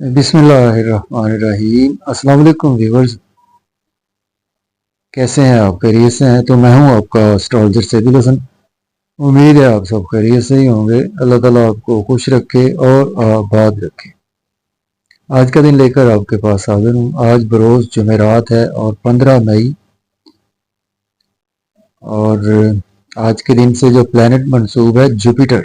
बिस्मिल्लाहिर्रहमानिर्रहीम। अस्सलाम वालेकुम व्यूअर्स, कैसे हैं आप? खैरियत से हैं? तो मैं हूं आपका एस्ट्रोलॉजर सैदुल हसन। उम्मीद है आप सब खैरियत से ही होंगे। अल्लाह ताला आपको खुश रखे और आबाद रखे। आज का दिन लेकर आपके पास हाजिर हूं। आज बरोज़ जुमेरात है और 15 मई। और आज के दिन से जो प्लैनेट मंसूब है जुपिटर,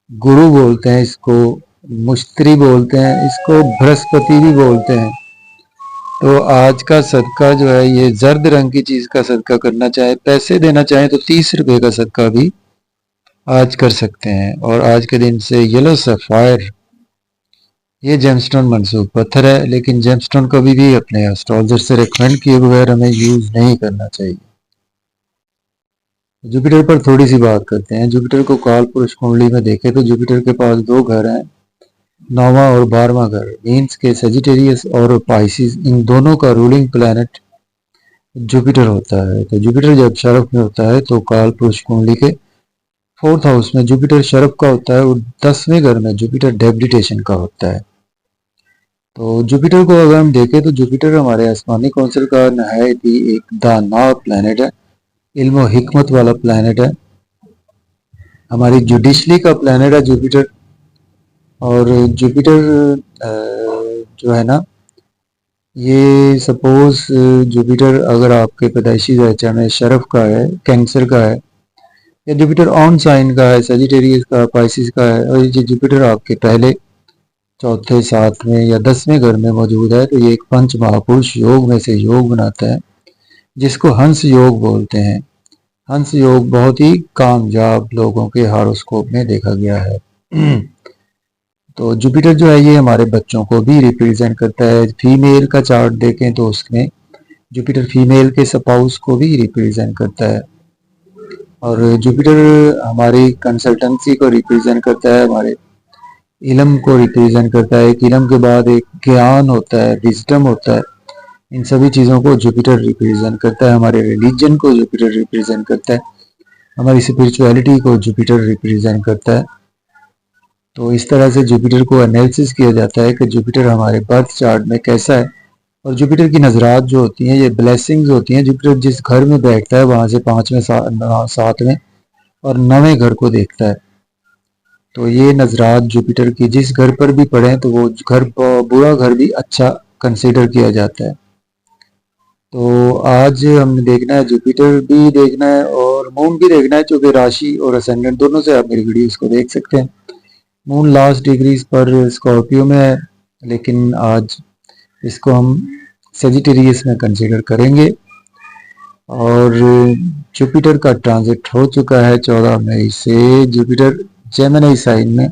गुरु बोलते हैं इसको, मुश्तरी बोलते हैं इसको, बृहस्पति भी बोलते हैं। तो आज का सदका जो है ये जर्द रंग की चीज का सदका करना चाहे, पैसे देना चाहे तो 30 रुपए का सदका भी आज कर सकते हैं। और आज के दिन से येलो सफायर, ये जेमस्टोन मंसूब पत्थर है, लेकिन जेमस्टोन कभी भी अपने एस्ट्रोलॉजर से रिकमेंड किए बगैर हमें यूज नहीं करना चाहिए। जुपिटर पर थोड़ी सी बात करते हैं। जुपिटर को काल पुरुष कुंडली में देखें तो जुपिटर के पास दो घर हैं, 9वां और 12वां घर। मीन्स के सजिटेरियस और पाइसिस, इन दोनों का रूलिंग प्लैनेट जुपिटर होता है। तो जुपिटर जब शरफ में होता है तो काल पुरुष कुंडली के 4th हाउस में जुपिटर शरफ का होता है और 10वें घर में जुपिटर डेबिलिटेशन का होता है। तो जुपिटर को अगर हम देखें तो जुपिटर हमारे आसमानी कौंसिल का नहायत ही एक दाना प्लैनेट है, इल्म और हिकमत वाला प्लैनेट है, हमारी जुडिशली का प्लैनेट है जुपिटर। और जुपिटर जो है ना, ये सपोज जुपिटर अगर आपके पैदाइशी दर्जा में शरफ का है, कैंसर का है, या जुपिटर ऑन साइन का है, सजिटेरियस का, पाइसिस का है, और ये जुपिटर आपके पहले, चौथे, 7वें या 10वें घर में मौजूद है, तो ये एक पंच महापुरुष योग में से योग बनाता है, जिसको हंस योग बोलते हैं। हंस योग बहुत ही कामयाब लोगों के हॉरोस्कोप में देखा गया है। तो जुपिटर जो है ये हमारे बच्चों को भी रिप्रेजेंट करता है। फीमेल का चार्ट देखें तो उसमें जुपिटर फीमेल के स्पाउस को भी रिप्रेजेंट करता है। और जुपिटर हमारी कंसल्टेंसी को रिप्रेजेंट करता है, हमारे इल्म को रिप्रेजेंट करता है। एक इल्म के बाद एक ज्ञान होता है, विजडम होता है। इन सभी चीज़ों को जुपिटर रिप्रेजेंट करता है। हमारे रिलीजन को जुपिटर रिप्रेजेंट करता है, हमारी स्पिरिचुअलिटी को जुपिटर रिप्रेजेंट करता है। तो इस तरह से जुपिटर को एनालिसिस किया जाता है कि जुपिटर हमारे बर्थ चार्ट में कैसा है। और जुपिटर की नजरात जो होती हैं ये ब्लेसिंग्स होती हैं। जुपिटर जिस घर में बैठता है वहां से 5वें, 7वें और 9वें घर को देखता है। तो ये नजरात जुपिटर की जिस घर पर भी पड़े तो वो घर, बुरा घर भी अच्छा कंसीडर किया जाता है। तो आज हमने देखना है, जुपिटर भी देखना है और मून भी देखना है, चूंकि राशि और असेंडेंट दोनों से आप मेरी वीडियोस को देख सकते हैं। मून लास्ट डिग्रीज पर स्कॉर्पियो में है, लेकिन आज इसको हम सेजिटेरियस में कंसीडर करेंगे। और जुपिटर का ट्रांजिट हो चुका है 14 मई से। जुपिटर जेमिनी साइन में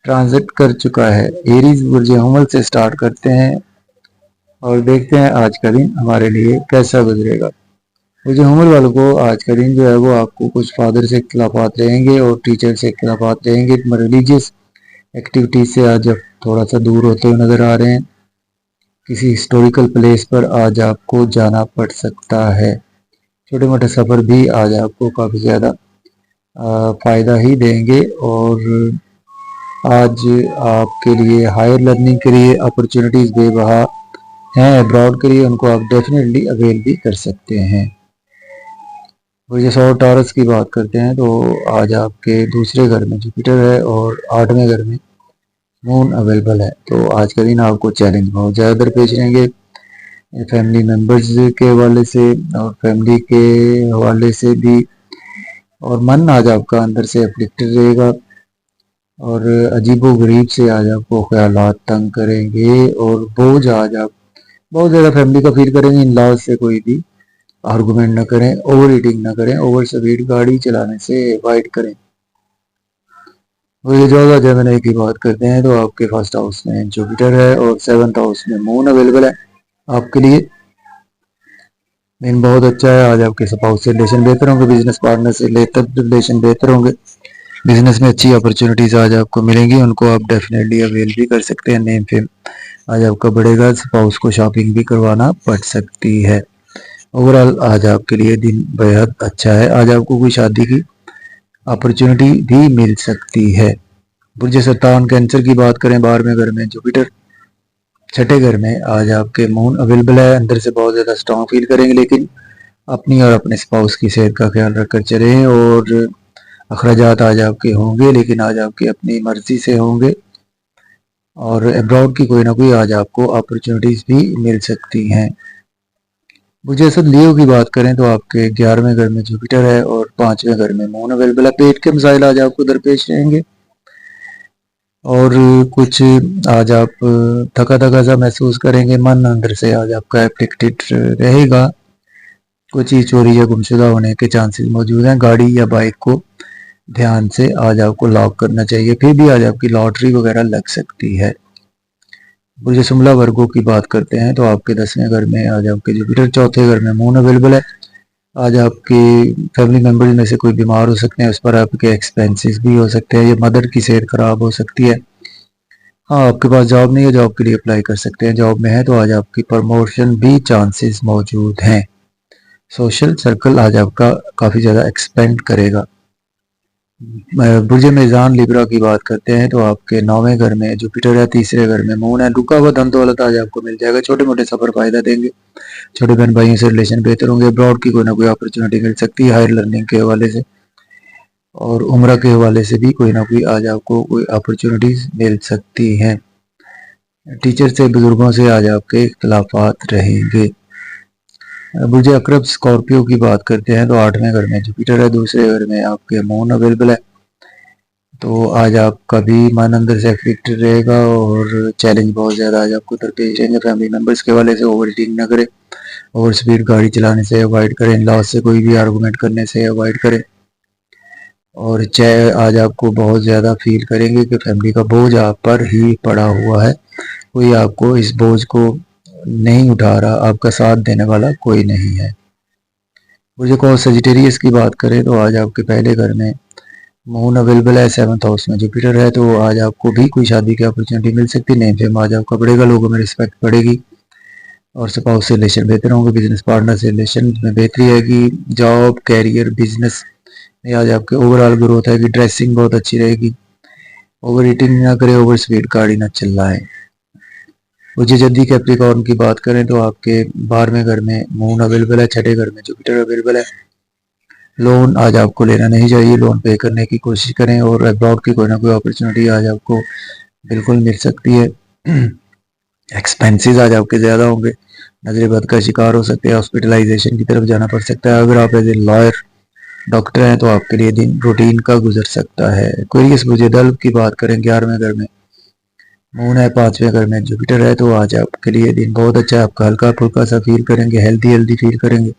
ट्रांजिट कर चुका है। एरीज बुर्ज हमल से स्टार्ट करते हैं और देखते हैं आज का दिन हमारे लिए कैसा गुजरेगा। बुर्ज हमल वालों को आज का दिन जो है वो आपको कुछ फादर से इख्तिलाफात रहेंगे और टीचर से इख्तिलाफात रहेंगे। रिलीजियस एक्टिविटीज से आज आप थोड़ा सा दूर होते हुए नजर आ रहे हैं। किसी हिस्टोरिकल प्लेस पर आज आपको जाना पड़ सकता है। छोटे मोटे सफ़र भी आज आपको काफ़ी ज़्यादा फ़ायदा ही देंगे। और आज आपके लिए हायर लर्निंग के लिए अपॉर्चुनिटीज़ बेबहा हैं अब्रॉड के लिए, उनको आप डेफिनेटली अवेल भी कर सकते हैं। और जैसे और टॉरस की बात करते हैं तो आज आपके दूसरे घर में जुपिटर है और 8वें घर में मून अवेलेबल है। तो आज का दिन आपको चैलेंज बहुत ज़्यादा दरपेश रहेंगे, फैमिली मेम्बर्स के हवाले से और फैमिली के हवाले से भी। और मन आज आपका अंदर से अफलिक्टेड रहेगा और अजीबो गरीब से आज आपको ख्यालात तंग करेंगे और बोझ आज आप बहुत ज़्यादा फैमिली का फील करेंगे। इन लॉज से कोई भी आर्गूमेंट ना करें, ओवर ईटिंग ना करें, ओवर स्पीड गाड़ी चलाने से अवॉइड करें। और ये ज़्यादा जेमिनी की बात करते हैं तो आपके फर्स्ट हाउस में जुपिटर है और 7th हाउस में मून अवेलेबल है। आपके लिए दिन बहुत अच्छा है। आज आपके स्पाउस से रिलेशन बेहतर होंगे, बिजनेस पार्टनर से रिलेशन बेहतर होंगे, बिजनेस में अच्छी अपॉर्चुनिटीज आज आपको मिलेंगी, उनको आप डेफिनेटली अवेल भी कर सकते हैं। नेम फेम आज आपका बढ़ेगा, स्पाउस को शॉपिंग भी करवाना पड़ सकती है। ओवरऑल आज आपके लिए दिन बेहद अच्छा है। आज आपको कोई शादी की अपॉर्चुनिटी भी मिल सकती है। बुर्ज सरतान कैंसर की बात करें 12वें घर में जुपिटर, छठे घर में आज आपके मून अवेलेबल है। अंदर से बहुत ज़्यादा स्ट्रांग फील करेंगे, लेकिन अपनी और अपने स्पाउस की सेहत का ख्याल रखकर चलें। और अखराजात आज आपके होंगे, लेकिन आज आपकी अपनी मर्जी से होंगे। और अब्रॉड की कोई ना कोई आज आपको अपॉर्चुनिटीज़ भी मिल सकती हैं। मुझे सब लियो की बात करें तो आपके 11वें घर में जुपिटर है और 5वें घर में मून अवेलेबल है। पेट के मसाइल आज आपको दरपेश रहेंगे और कुछ आज आप थका थका सा महसूस करेंगे। मन अंदर से आज आपका एप्टिकटेड रहेगा। कोई चीज़ चोरी या गुमशुदा होने के चांसेस मौजूद हैं। गाड़ी या बाइक को ध्यान से आज आपको लॉक करना चाहिए, फिर भी आज आपकी लॉटरी वगैरह लग सकती है। बुर्ज शुमला वर्गों की बात करते हैं तो आपके 10वें घर में आज आपके जुपिटर, चौथे घर में मून अवेलेबल है। आज आपके फैमिली मेम्बर्स में से कोई बीमार हो सकते हैं, उस पर आपके एक्सपेंसेस भी हो सकते हैं, या मदर की सेहत खराब हो सकती है। हाँ, आपके पास जॉब नहीं है, जॉब के लिए अप्लाई कर सकते हैं। जॉब में है तो आज आपकी प्रमोशन भी चांसेस मौजूद हैं। सोशल सर्कल आज आपका काफ़ी ज़्यादा एक्सपेंड करेगा। बुर्ज मेज़ान लिब्रा की बात करते हैं तो आपके 9वें घर में जुपिटर है, तीसरे घर में मून है। रुका हुआ धन दौलत आज आपको मिल जाएगा। छोटे मोटे सफर फायदा देंगे। छोटे बहन भाइयों से रिलेशन बेहतर होंगे। अब्रॉड की कोई ना कोई अपॉर्चुनिटी मिल सकती है हायर लर्निंग के हवाले से, और उम्र के हवाले से भी कोई ना कोई आज आपको कोई अपॉर्चुनिटीज मिल सकती हैं। टीचर से, बुजुर्गों से आज आपके इख्तलाफात रहेंगे। बुर्ज अकरब स्कॉर्पियो की बात करते हैं तो 8वें घर में जुपिटर है, दूसरे घर में आपके मून अवेलेबल है। तो आज आपका भी मन अंदर से एफेक्टेड रहेगा और चैलेंज बहुत ज़्यादा आज आपको दरपेश रहेंगे। फैमिली मेम्बर्स के हवाले से ओवर ईटिंग ना करें, ओवर स्पीड गाड़ी चलाने से अवॉइड करें, इन लॉज से कोई भी आर्गूमेंट करने से अवॉइड करें। और चाहे आज आपको बहुत ज़्यादा फील करेंगे कि फैमिली का बोझ आप पर ही पड़ा हुआ है, कोई आपको इस बोझ को नहीं उठा रहा, आपका साथ देने वाला कोई नहीं है। मुझे कॉल सजिटेरियस की बात करें तो आज आपके पहले घर में मून अवेलेबल है, 7th हाउस में जुपिटर है। तो आज आपको भी कोई शादी की अपॉर्चुनिटी मिल सकती है। नेम फेम आज आपका बढ़ेगा, लोगों में रिस्पेक्ट बढ़ेगी और स्पाउस से रिलेशन बेहतर होंगे। बिजनेस पार्टनर से रिलेशन में बेहतरी आएगी। जॉब, कैरियर, बिजनेस में आज आपके ओवरऑल ग्रोथ आएगी। ड्रेसिंग बहुत अच्छी रहेगी। ओवर ईटिंग ना करें, ओवर स्पीड गाड़ी ना चलाएं। मुझे जद्दी कैप्रिकॉर्न की बात करें तो आपके 12वें घर में मून अवेलेबल है, छठे घर में जुपिटर अवेलेबल है। लोन आज आपको लेना नहीं चाहिए, लोन पे करने की कोशिश करें। और अब्रॉड की कोई ना कोई अपॉर्चुनिटी आज आपको बिल्कुल मिल सकती है। एक्सपेंसेस आज आपके ज़्यादा होंगे, नजर बद का शिकार हो सकते हैं, हॉस्पिटलाइजेशन की तरफ जाना पड़ सकता है। अगर आप एज ए लॉयर, डॉक्टर हैं तो आपके लिए दिन रूटीन का गुजर सकता है। क्वेरियस मुझे दल्ब की बात करें 11वें घर में मून है, 5वें घर में जुपिटर है। तो आज आपके लिए दिन बहुत अच्छा है। आपका हल्का फुल्का सा फील करेंगे, हेल्दी हेल्दी फील करेंगे।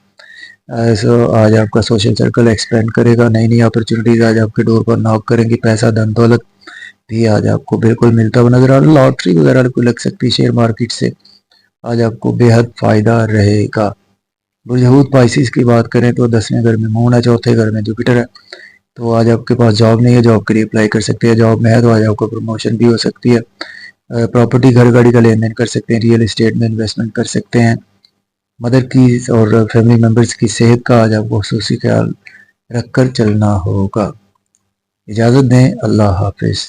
सो आज आपका सोशल सर्कल एक्सपेंड करेगा। नई नई अपॉर्चुनिटीज आज आपके डोर पर नॉक करेंगी। पैसा, धन दौलत भी आज आपको बिल्कुल मिलता हुआ नजर आ रहा है। लॉटरी वगैरह को लग सकती है शेयर मार्केट से, आज आपको बेहद फायदा रहेगा। बुर्ज हूत पाइसिस की बात करें तो 10वें घर में मून है, चौथे घर में जुपिटर है। तो आज आपके पास जॉब नहीं है, जॉब के लिए अप्लाई कर सकते हैं। जॉब में है तो आज आपको प्रमोशन भी हो सकती है। प्रॉपर्टी, घर गाड़ी का लेन देन कर सकते हैं। रियल एस्टेट में इन्वेस्टमेंट कर सकते हैं। मदर की और फैमिली मेम्बर्स की सेहत का आज आपको खुसूसी ख्याल रखकर चलना होगा। इजाज़त दें, अल्लाह हाफिज़।